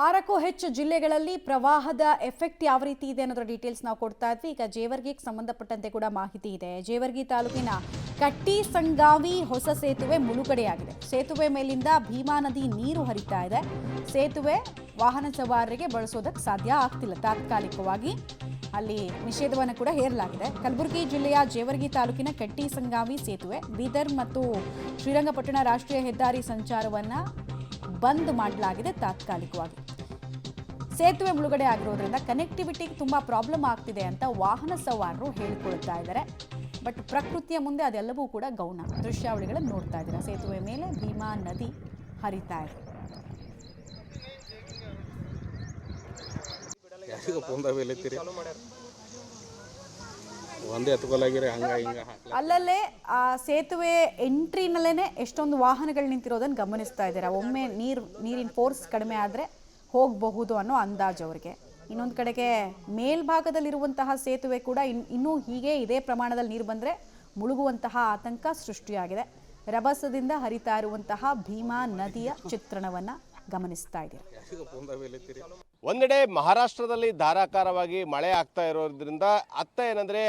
6ಕ್ಕೂ ಹೆಚ್ಚು ಜಿಲ್ಲೆಗಳಲ್ಲಿ ಪ್ರವಾಹದ ಎಫೆಕ್ಟ್ ಯಾವ ರೀತಿ ಇದೆ ಅನ್ನೋದರ ಡೀಟೇಲ್ಸ್ ನಾವು ಕೊಡ್ತಾ ಇದ್ವಿ. ಈಗ ಜೇವರ್ಗಿಗೆ ಸಂಬಂಧಪಟ್ಟಂತೆ ಕೂಡ ಮಾಹಿತಿ ಇದೆ. ಜೇವರ್ಗಿ ತಾಲೂಕಿನ ಕಟ್ಟಿ ಸಂಗಾವಿ ಹೊಸ ಸೇತುವೆ ಮುಳುಗಡೆಯಾಗಿದೆ. ಸೇತುವೆ ಮೇಲಿಂದ ಭೀಮಾ ನದಿ ನೀರು ಹರಿತಾ ಇದೆ. ಸೇತುವೆ ವಾಹನ ಸವಾರರಿಗೆ ಬಳಸೋದಕ್ಕೆ ಸಾಧ್ಯ ಆಗ್ತಿಲ್ಲ. ತಾತ್ಕಾಲಿಕವಾಗಿ ಅಲ್ಲಿ ನಿಷೇಧವನ್ನು ಕೂಡ ಹೇರಲಾಗಿದೆ. ಕಲಬುರಗಿ ಜಿಲ್ಲೆಯ ಜೇವರ್ಗಿ ತಾಲೂಕಿನ ಕಟ್ಟಿ ಸಂಗಾವಿ ಸೇತುವೆ ಬೀದರ್ ಮತ್ತು ಶ್ರೀರಂಗಪಟ್ಟಣ ರಾಷ್ಟ್ರೀಯ ಹೆದ್ದಾರಿ ಸಂಚಾರವನ್ನು ಬಂದ್ ಮಾಡಲಾಗಿದೆ. ತಾತ್ಕಾಲಿಕವಾಗಿ ಸೇತುವೆ ಮುಳುಗಡೆ ಆಗಿರೋದ್ರಿಂದ ಕನೆಕ್ಟಿವಿಟಿಗೆ ತುಂಬಾ ಪ್ರಾಬ್ಲಮ್ ಆಗ್ತಿದೆ ಅಂತ ವಾಹನ ಸವಾರರು ಹೇಳಿಕೊಳ್ತಾ ಇದ್ದಾರೆ. ಬಟ್ ಪ್ರಕೃತಿಯ ಮುಂದೆ ಅದೆಲ್ಲವೂ ಕೂಡ ಗೌಣ. ದೃಶ್ಯಾವಳಿಗಳನ್ನು ನೋಡ್ತಾ ಇದ್ದೀರಾ. ಸೇತುವೆ ಮೇಲೆ ಭೀಮಾ ನದಿ ಹರಿತಾ ಇದೆ. ಅಲ್ಲಲ್ಲೇ ಆ ಸೇತುವೆ ಎಂಟ್ರಿನಲ್ಲೇನೆ ಎಷ್ಟೊಂದು ವಾಹನಗಳು ನಿಂತಿರೋದನ್ನು ಗಮನಿಸ್ತಾ ಇದ್ದೀರಾ. ಒಮ್ಮೆ ನೀರಿನ ಫೋರ್ಸ್ ಕಡಿಮೆ ಆದರೆ ಹೋಗಬಹುದು ಅನ್ನೋ ಅಂದಾಜು ಅವರಿಗೆ. ಇನ್ನೊಂದು ಕಡೆಗೆ ಮೇಲ್ಭಾಗದಲ್ಲಿರುವಂತಹ ಸೇತುವೆ ಕೂಡ ಇನ್ನೂ ಹೀಗೆ ಇದೇ ಪ್ರಮಾಣದಲ್ಲಿ ನೀರು ಬಂದರೆ ಮುಳುಗುವಂತಹ ಆತಂಕ ಸೃಷ್ಟಿಯಾಗಿದೆ. ರಭಸದಿಂದ ಹರಿತಾ ಇರುವಂತಹ ಭೀಮಾ ನದಿಯ ಚಿತ್ರಣವನ್ನು ಗಮನಿಸ್ತಾ ಇದ್ದೀರಾ. ಒಂದೆಡೆ ಮಹಾರಾಷ್ಟ್ರದಲ್ಲಿ ಧಾರಾಕಾರವಾಗಿ ಮಳೆ ಆಗ್ತಾ ಇರೋದ್ರಿಂದ ಅತ್ತ ಏನಂದರೆ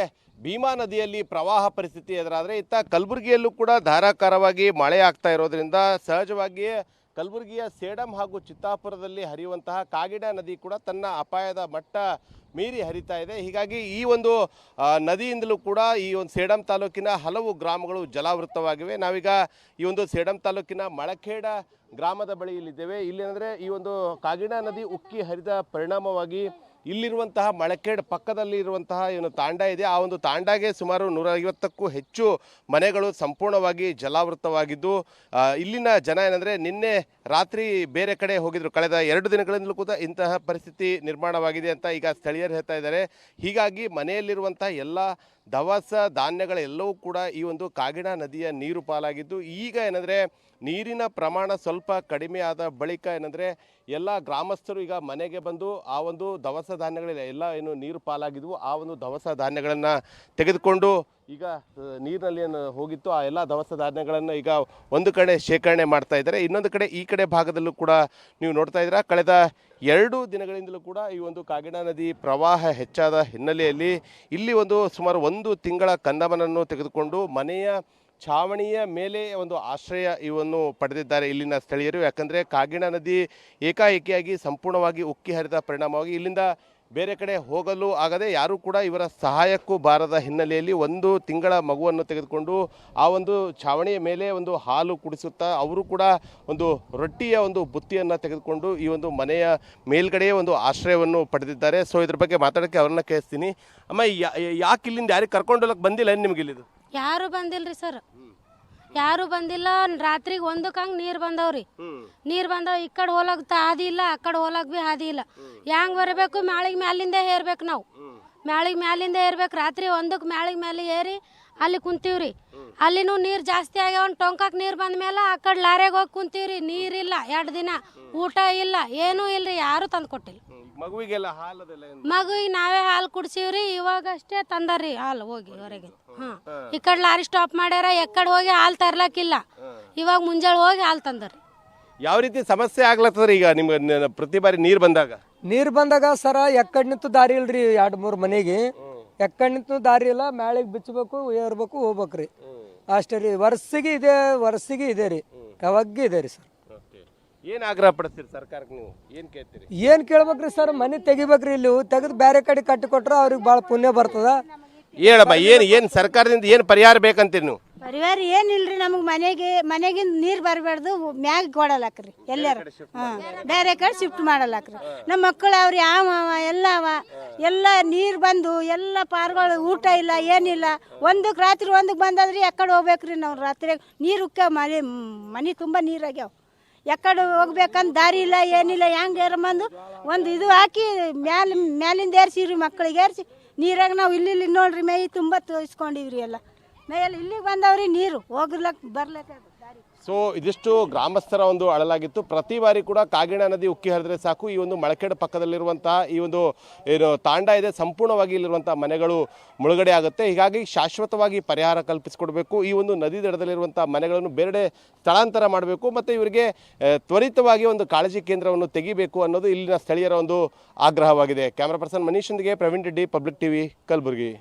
ಭೀಮಾ ನದಿಯಲ್ಲಿ ಪ್ರವಾಹ ಪರಿಸ್ಥಿತಿ ಎದುರಾದರೆ ಇತ್ತ ಕಲಬುರಗಿಯಲ್ಲೂ ಕೂಡ ಧಾರಾಕಾರವಾಗಿ ಮಳೆ ಆಗ್ತಾ ಇರೋದ್ರಿಂದ ಸಹಜವಾಗಿಯೇ ಕಲಬುರಗಿಯ ಸೇಡಂ ಹಾಗೂ ಚಿತ್ತಾಪುರದಲ್ಲಿ ಹರಿಯುವಂತಹ ಕಾಗಿಡ ನದಿ ಕೂಡ ತನ್ನ ಅಪಾಯದ ಮಟ್ಟ ಮೀರಿ ಹರಿತಾ ಇದೆ. ಹೀಗಾಗಿ ಈ ಒಂದು ನದಿಯಿಂದಲೂ ಕೂಡ ಈ ಒಂದು ಸೇಡಂ ತಾಲೂಕಿನ ಹಲವು ಗ್ರಾಮಗಳು ಜಲಾವೃತವಾಗಿವೆ. ನಾವೀಗ ಈ ಒಂದು ಸೇಡಂ ತಾಲೂಕಿನ ಮಳಖೇಡ ಗ್ರಾಮದ ಬಳಿ ಇಲ್ಲಿದ್ದೇವೆ. ಇಲ್ಲಿ ಅಂದರೆ ಈ ಒಂದು ಕಾಗಿಡ ನದಿ ಉಕ್ಕಿ ಹರಿದ ಪರಿಣಾಮವಾಗಿ ಇಲ್ಲಿರುವಂತಹ ಮಳಖೇಡ್ ಪಕ್ಕದಲ್ಲಿ ಇರುವಂತಹ ಏನು ತಾಂಡ ಇದೆ, ಆ ಒಂದು ತಾಂಡಾಗೆ ಸುಮಾರು 150ಕ್ಕೂ ಹೆಚ್ಚು ಮನೆಗಳು ಸಂಪೂರ್ಣವಾಗಿ ಜಲಾವೃತವಾಗಿದ್ದು ಇಲ್ಲಿನ ಜನ ಏನಂದರೆ ನಿನ್ನೆ ರಾತ್ರಿ ಬೇರೆ ಕಡೆ ಹೋಗಿದ್ರು. ಕಳೆದ 2 ದಿನಗಳಿಂದಲೂ ಕೂಡ ಇಂತಹ ಪರಿಸ್ಥಿತಿ ನಿರ್ಮಾಣವಾಗಿದೆ ಅಂತ ಈಗ ಸ್ಥಳೀಯರು ಹೇಳ್ತಾ ಇದ್ದಾರೆ. ಹೀಗಾಗಿ ಮನೆಯಲ್ಲಿರುವಂತಹ ಎಲ್ಲ ದವಸ ಧಾನ್ಯಗಳೆಲ್ಲವೂ ಕೂಡ ಈ ಒಂದು ಕಾಗಿಡ ನದಿಯ ನೀರು ಪಾಲಾಗಿದ್ದು, ಈಗ ಏನಂದರೆ ನೀರಿನ ಪ್ರಮಾಣ ಸ್ವಲ್ಪ ಕಡಿಮೆ ಆದ ಬಳಿಕ ಏನಂದರೆ ಎಲ್ಲ ಗ್ರಾಮಸ್ಥರು ಈಗ ಮನೆಗೆ ಬಂದು ಆ ಒಂದು ದವಸ ಧಾನ್ಯಗಳೆಲ್ಲ ಏನು ನೀರು ಪಾಲಾಗಿದ್ವು ಆ ಒಂದು ದವಸ ಧಾನ್ಯಗಳನ್ನು ತೆಗೆದುಕೊಂಡು ಈಗ ನೀರಿನಲ್ಲಿ ಏನು ಹೋಗಿತ್ತು ಆ ಎಲ್ಲ ದವಸ ಧಾನ್ಯಗಳನ್ನು ಈಗ ಒಂದು ಕಡೆ ಶೇಖರಣೆ ಮಾಡ್ತಾ ಇದ್ದಾರೆ. ಇನ್ನೊಂದು ಕಡೆ ಈ ಕಡೆ ಭಾಗದಲ್ಲೂ ಕೂಡ ನೀವು ನೋಡ್ತಾ ಇದ್ದೀರಾ, ಕಳೆದ 2 ದಿನಗಳಿಂದಲೂ ಕೂಡ ಈ ಒಂದು ಕಾಗಿಡ ನದಿ ಪ್ರವಾಹ ಹೆಚ್ಚಾದ ಹಿನ್ನೆಲೆಯಲ್ಲಿ ಇಲ್ಲಿ ಒಂದು ಸುಮಾರು 1 ತಿಂಗಳ ಕಂದಮನನ್ನು ತೆಗೆದುಕೊಂಡು ಮನೆಯ ಛಾವಣಿಯ ಮೇಲೆ ಒಂದು ಆಶ್ರಯ ಇವನ್ನು ಪಡೆದಿದ್ದಾರೆ ಇಲ್ಲಿನ ಸ್ಥಳೀಯರು. ಯಾಕಂದರೆ ಕಾಗಿಡ ನದಿ ಏಕಾಏಕಿಯಾಗಿ ಸಂಪೂರ್ಣವಾಗಿ ಉಕ್ಕಿ ಹರಿದ ಪರಿಣಾಮವಾಗಿ ಇಲ್ಲಿಂದ ಬೇರೆ ಕಡೆ ಹೋಗಲು ಆಗದೆ ಯಾರೂ ಕೂಡ ಇವರ ಸಹಾಯಕ್ಕೂ ಬಾರದ ಹಿನ್ನೆಲೆಯಲ್ಲಿ 1 ತಿಂಗಳ ಮಗುವನ್ನು ತೆಗೆದುಕೊಂಡು ಆ ಒಂದು ಛಾವಣಿಯ ಮೇಲೆ ಒಂದು ಹಾಲು ಕುಡಿಸುತ್ತಾ ಅವರು ಕೂಡ ಒಂದು ರೊಟ್ಟಿಯ ಒಂದು ಬುತ್ತಿಯನ್ನು ತೆಗೆದುಕೊಂಡು ಈ ಒಂದು ಮನೆಯ ಮೇಲ್ಗಡೆಯೇ ಒಂದು ಆಶ್ರಯವನ್ನು ಪಡೆದಿದ್ದಾರೆ. ಸೊ ಇದ್ರ ಬಗ್ಗೆ ಮಾತಾಡೋಕ್ಕೆ ಅವ್ರನ್ನ ಕೇಳಿಸ್ತೀನಿ. ಅಮ್ಮ, ಯಾಕೆ ಇಲ್ಲಿಂದ ಯಾರಿಗೆ ಕರ್ಕೊಂಡು ಹೋಗಕ್ಕೆ ಬಂದಿಲ್ಲ ನಿಮ್ಗೆ ಇಲ್ಲಿದು? ಯಾರು ಬಂದಿಲ್ರಿ ಸರ್, ಯಾರು ಬಂದಿಲ್ಲ. ರಾತ್ರಿಗೆ 1ಕ್ಕೆ ಹಂಗೆ ನೀರು ಬಂದವ್ರಿ. ನೀರು ಬಂದವ ಈ ಕಡೆ ಹೋಲಕ್ ಹಾದಿ ಇಲ್ಲ, ಆ ಕಡೆ ಹೋಲಕ್ ಭೀ ಹಾದಿ ಇಲ್ಲ. ಹೆಂಗೆ ಬರಬೇಕು? ಮ್ಯಾಳಿಗೆ ಮ್ಯಾಲಿಂದ ಏರ್ಬೇಕು ನಾವು. ಮ್ಯಾಳಿಗೆ ಮ್ಯಾಲಿಂದ ಏರ್ಬೇಕು. ರಾತ್ರಿ 1ಕ್ಕೆ ಮ್ಯಾಳಿಗೆ ಮೇಲೆ ಏರಿ ಅಲ್ಲಿ ಕುಂತೀವ್ರಿ. ಅಲ್ಲಿನೂ ನೀರು ಜಾಸ್ತಿ ಆಗ್ಯಾವ. ಟೊಂಕಕ್ಕೆ ನೀರು ಬಂದ ಮೇಲೆ ಆ ಕಡೆ ಲಾರ್ಯಾಗ ಹೋಗಿ ಕುಂತೀವ್ರಿ. ನೀರಿಲ್ಲ, 2 ದಿನ ಊಟ ಇಲ್ಲ, ಏನೂ ಇಲ್ರಿ. ಯಾರು ತಂದು ಕೊಟ್ಟಿಲ್ಲ. ಮಗುವಿಗೆ ನಾವೇ ಹಾಲು ಕುಡ್ಸಿವ್ರಿ. ಇವಾಗ ಅಷ್ಟೇ ತಂದಾರ್ರಿ ಹಾಲು ಹೋಗಿ ಹೊರಗೆ. ಈ ಕಡೆ ಲಾರಿ ಸ್ಟಾಪ್ ಮಾಡ್ಯಾರ, ಎಕ್ಕಡೆ ಹೋಗಿ ಹಾಲು ತರ್ಲಕ್ಕಿಲ್ಲ. ಇವಾಗ ಮುಂಜಾನೆ ಹೋಗಿ ಹಾಲು ತಂದಾರ್ರಿ. ಯಾವ ರೀತಿ ಸಮಸ್ಯೆ ಆಗ್ಲತ್ತದ್ರಿ ಈಗ ನಿಮ್ಗೆ ಪ್ರತಿ ಬಾರಿ ನೀರು ಬಂದಾಗ ಸರ ಎಕ್ಕಡ್ ನಿಂತು ದಾರಿ ಇಲ್ರಿ. 2-3 ಮನೆಗೆ ಎಕ್ಕಡ್ ನಿಂತು ದಾರಿ ಇಲ್ಲ. ಮ್ಯಾಳಿಗೆ ಬಿಚ್ಚಬೇಕು, ಏರ್ಬೇಕು, ಹೋಗ್ಬೇಕ್ರಿ. ಅಷ್ಟೇ ರೀ. ವರ್ಷಿಗೆ ಇದೆ ರೀ. ಯಾವಾಗ ಇದೆ ರೀ ಸರ್. ಏನ್ ಆಗ್ರಹ ಪಡಿಸ್ತೀರಿ ಸರ್ಕಾರಕ್ಕೆ? ನೀವು ಏನ್ ಕೇಳ್ತೀರಿ? ಏನ್ ಕೇಳ್ಬೇಕ್ರಿ ಸರ್? ಮನೆ ತೆಗಿಬೇಕ್ರಿ. ಇಲ್ಲಿ ತೆಗೆದು ಬೇರೆ ಕಡೆ ಕಟ್ಟಿ ಕೊಟ್ರ ಅವ್ರಿಗೆ ಭಾಳ ಪುಣ್ಯ ಬರ್ತದ. ಹೇಳಮ್ಮ, ಏನ್ ಸರ್ಕಾರದಿಂದ ಏನ್ ಪರಿಹಾರ ಬೇಕಂತೀರಿ ನೀವು? ಪರಿಹಾರ ಏನಿಲ್ರಿ. ನಮಗೆ ಮನೆಗಿಂದ ನೀರು ಬರಬಾರ್ದು, ಮ್ಯಾಗ ಕೊಡಲಕ್ರಿ. ಎಲ್ಲಾರ ಬೇರೆ ಕಡೆ ಶಿಫ್ಟ್ ಮಾಡಲಕ್ರಿ. ನಮ್ಮ ಮಕ್ಕಳು ಅವ್ರು ಎಲ್ಲ ನೀರು ಬಂದು ಎಲ್ಲ ಪಾರ್ಗಳು ಊಟ ಇಲ್ಲ, ಏನಿಲ್ಲ. 1ಕ್ಕೆ ರಾತ್ರಿ 1ಕ್ಕೆ ಬಂದಾದ್ರಿ ಎಕ್ಕಡೆ ಹೋಗ್ಬೇಕ್ರಿ ನಾವು. ರಾತ್ರಿ ನೀರು ಮನೆ ತುಂಬ ನೀರಾಗ್ಯಾವ. ಎಕ್ಕಡೆ ಹೋಗ್ಬೇಕಂತ ದಾರಿ ಇಲ್ಲ, ಏನಿಲ್ಲ. ಹೆಂಗೆ ಏರ್ಬಂದು ಒಂದು ಇದು ಹಾಕಿ ಮ್ಯಾಲಿಂದ ಏರ್ಸಿವ್ರಿ. ಮಕ್ಕಳಿಗೆ ಏರ್ಸಿ ನೀರಾಗ ನಾವು ಇಲ್ಲಿ ನೋಡ್ರಿ ಮೇಯಿ ತುಂಬ ತೋರಿಸ್ಕೊಂಡಿವ್ರಿ. ಎಲ್ಲ ಮೇಯಲ್ಲಿ ಇಲ್ಲಿಗೆ ಬಂದವ್ರಿ. ನೀರು ಹೋಗ್ಲಕ್ಕೆ ಬರ್ಲಕ್ಕ ಸೊ ಇದಿಷ್ಟು ಗ್ರಾಮಸ್ಥರ ಒಂದು ಅಳಲಾಗಿತ್ತು. ಪ್ರತಿ ಬಾರಿ ಕೂಡ ಕಾಗಿಣಾ ನದಿ ಉಕ್ಕಿ ಹರಿದ್ರೆ ಸಾಕು ಈ ಒಂದು ಮಳಖೇಡ್ ಪಕ್ಕದಲ್ಲಿರುವಂತಹ ಈ ಒಂದು ಏನು ತಾಂಡ ಇದೆ ಸಂಪೂರ್ಣವಾಗಿ ಇಲ್ಲಿರುವಂತಹ ಮನೆಗಳು ಮುಳುಗಡೆ ಆಗುತ್ತೆ. ಹೀಗಾಗಿ ಶಾಶ್ವತವಾಗಿ ಪರಿಹಾರ ಕಲ್ಪಿಸಿಕೊಡ್ಬೇಕು. ಈ ಒಂದು ನದಿ ದಡದಲ್ಲಿರುವಂತಹ ಮನೆಗಳನ್ನು ಬೇರೆಡೆ ಸ್ಥಳಾಂತರ ಮಾಡಬೇಕು ಮತ್ತು ಇವರಿಗೆ ತ್ವರಿತವಾಗಿ ಒಂದು ಕಾಳಜಿ ಕೇಂದ್ರವನ್ನು ತೆಗಿಬೇಕು ಅನ್ನೋದು ಇಲ್ಲಿನ ಸ್ಥಳೀಯರ ಒಂದು ಆಗ್ರಹವಾಗಿದೆ. ಕ್ಯಾಮರಾ ಪರ್ಸನ್ ಮನೀಶ್ ಜೊತೆಗೆ ಪ್ರವೀಣ್ ರೆಡ್ಡಿ, ಪಬ್ಲಿಕ್ ಟಿವಿ, ಕಲಬುರಗಿ.